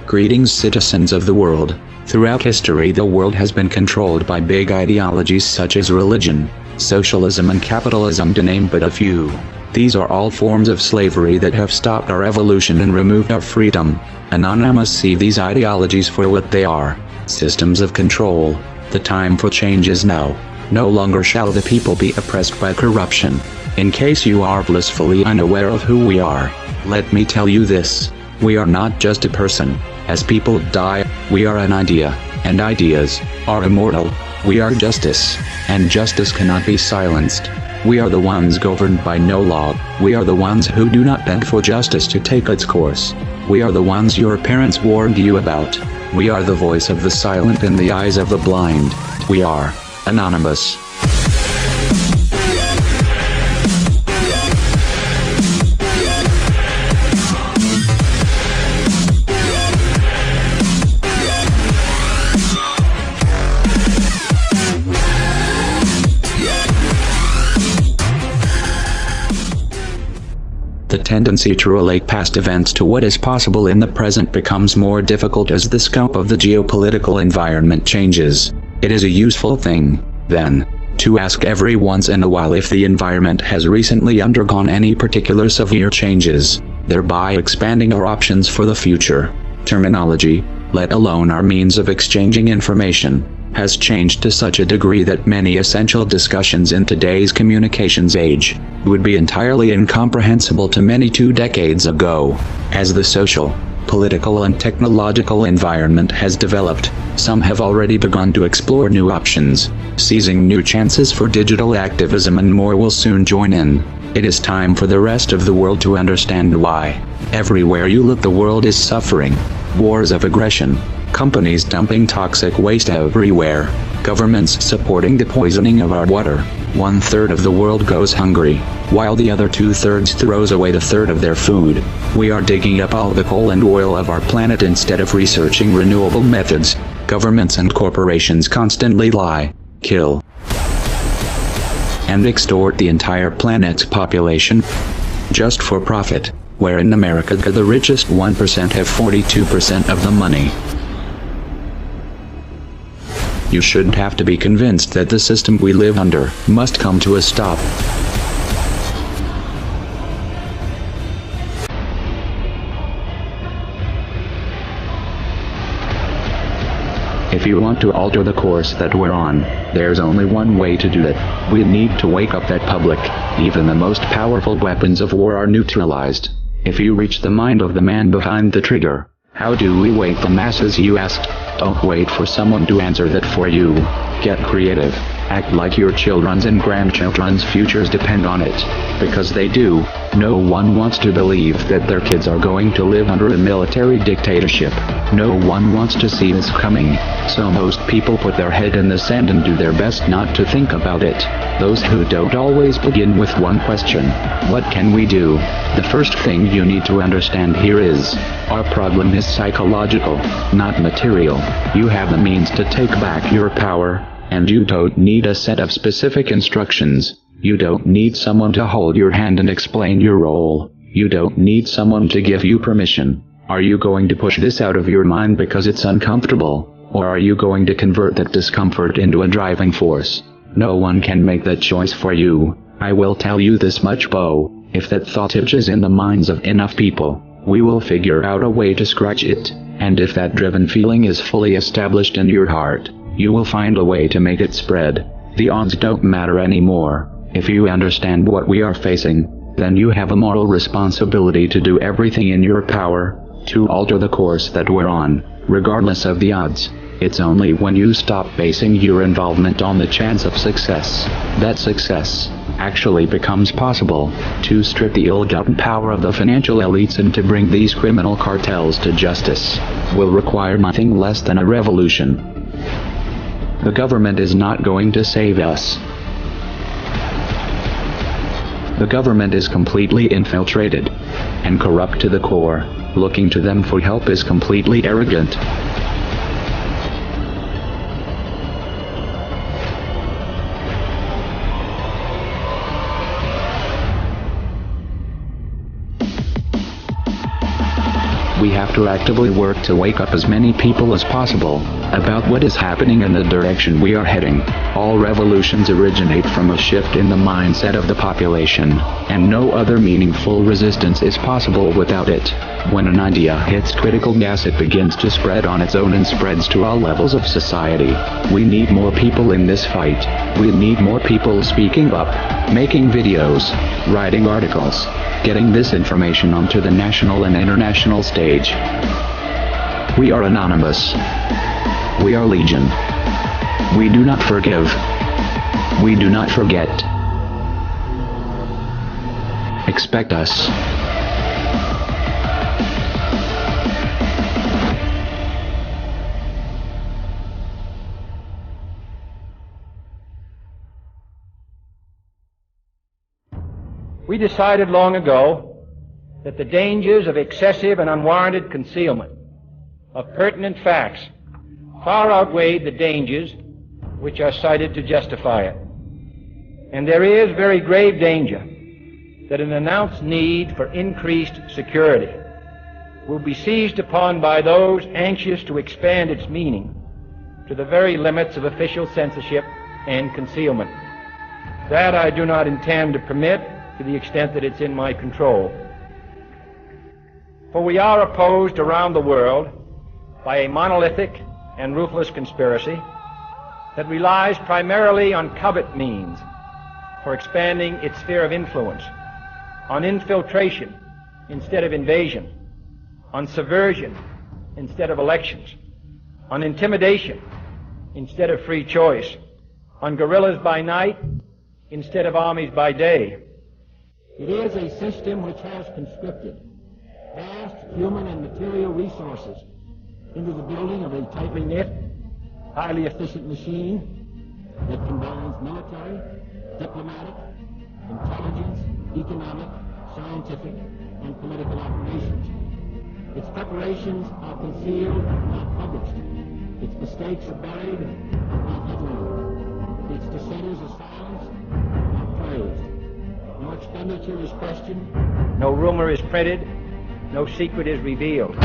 Greetings, citizens of the world. Throughout history, the world has been controlled by big ideologies such as religion, socialism and capitalism, to name but a few. These are all forms of slavery that have stopped our evolution and removed our freedom. Anonymous see these ideologies for what they are: systems of control. The time for change is now. No longer shall the people be oppressed by corruption. In case you are blissfully unaware of who we are, let me tell you this: we are not just a person. As people die, we are an idea, and ideas are immortal. We are justice, and justice cannot be silenced. We are the ones governed by no law. We are the ones who do not beg for justice to take its course. We are the ones your parents warned you about. We are the voice of the silent in the eyes of the blind. We are Anonymous. The tendency to relate past events to what is possible in the present becomes more difficult as the scope of the geopolitical environment changes. It is a useful thing, then, to ask every once in a while if the environment has recently undergone any particular severe changes, thereby expanding our options for the future. Terminology, let alone our means of exchanging information, has changed to such a degree that many essential discussions in today's communications age would be entirely incomprehensible to many 2 decades ago. As the social, political and technological environment has developed, some have already begun to explore new options, seizing new chances for digital activism, and more will soon join in. It is time for the rest of the world to understand why. Everywhere you look, the world is suffering. Wars of aggression, companies dumping toxic waste everywhere, governments supporting the poisoning of our water. 1/3 of the world goes hungry, while the other 2/3 throws away 1/3 of their food. We are digging up all the coal and oil of our planet instead of researching renewable methods. Governments and corporations constantly lie, kill, and extort the entire planet's population, just for profit, where in America the richest 1% have 42% of the money. You shouldn't have to be convinced that the system we live under must come to a stop. If you want to alter the course that we're on, there's only one way to do it. We need to wake up that public. Even the most powerful weapons of war are neutralized if you reach the mind of the man behind the trigger. How do we wake the masses, you asked? Don't wait for someone to answer that for you. Get creative. Act like your children's and grandchildren's futures depend on it. Because they do. No one wants to believe that their kids are going to live under a military dictatorship. No one wants to see this coming. So most people put their head in the sand and do their best not to think about it. Those who don't always begin with one question: what can we do? The first thing you need to understand here is, our problem is psychological, not material. You have the means to take back your power, and you don't need a set of specific instructions. You don't need someone to hold your hand and explain your role. You don't need someone to give you permission. Are you going to push this out of your mind because it's uncomfortable, or are you going to convert that discomfort into a driving force? No one can make that choice for you. I will tell you this much, Bo: if that thought itches in the minds of enough people, we will figure out a way to scratch it. And if that driven feeling is fully established in your heart, you will find a way to make it spread. The odds don't matter anymore. If you understand what we are facing, then you have a moral responsibility to do everything in your power to alter the course that we're on, regardless of the odds. It's only when you stop basing your involvement on the chance of success that success actually becomes possible. To strip the ill-gotten power of the financial elites and to bring these criminal cartels to justice will require nothing less than a revolution. The government is not going to save us. The government is completely infiltrated and corrupt to the core. Looking to them for help is completely arrogant. We have to actively work to wake up as many people as possible about what is happening and the direction we are heading. All revolutions originate from a shift in the mindset of the population, and no other meaningful resistance is possible without it. When an idea hits critical mass, it begins to spread on its own and spreads to all levels of society. We need more people in this fight. We need more people speaking up, making videos, writing articles, getting this information onto the national and international stage. We are anonymous. We are legion. We do not forgive. We do not forget. Expect us. We decided long ago that the dangers of excessive and unwarranted concealment of pertinent facts far outweighed the dangers which are cited to justify it. And there is very grave danger that an announced need for increased security will be seized upon by those anxious to expand its meaning to the very limits of official censorship and concealment. That I do not intend to permit to the extent that it's in my control. For we are opposed around the world by a monolithic and ruthless conspiracy that relies primarily on covert means for expanding its sphere of influence, on infiltration instead of invasion, on subversion instead of elections, on intimidation instead of free choice, on guerrillas by night instead of armies by day. It is a system which has conscripted vast human and material resources into the building of a tightly knit, highly efficient machine that combines military, diplomatic, intelligence, economic, scientific, and political operations. Its preparations are concealed, not published. Its mistakes are buried, not headlined. Its dissenters are silenced, not praised. No expenditure is questioned, no rumor is printed, no secret is revealed.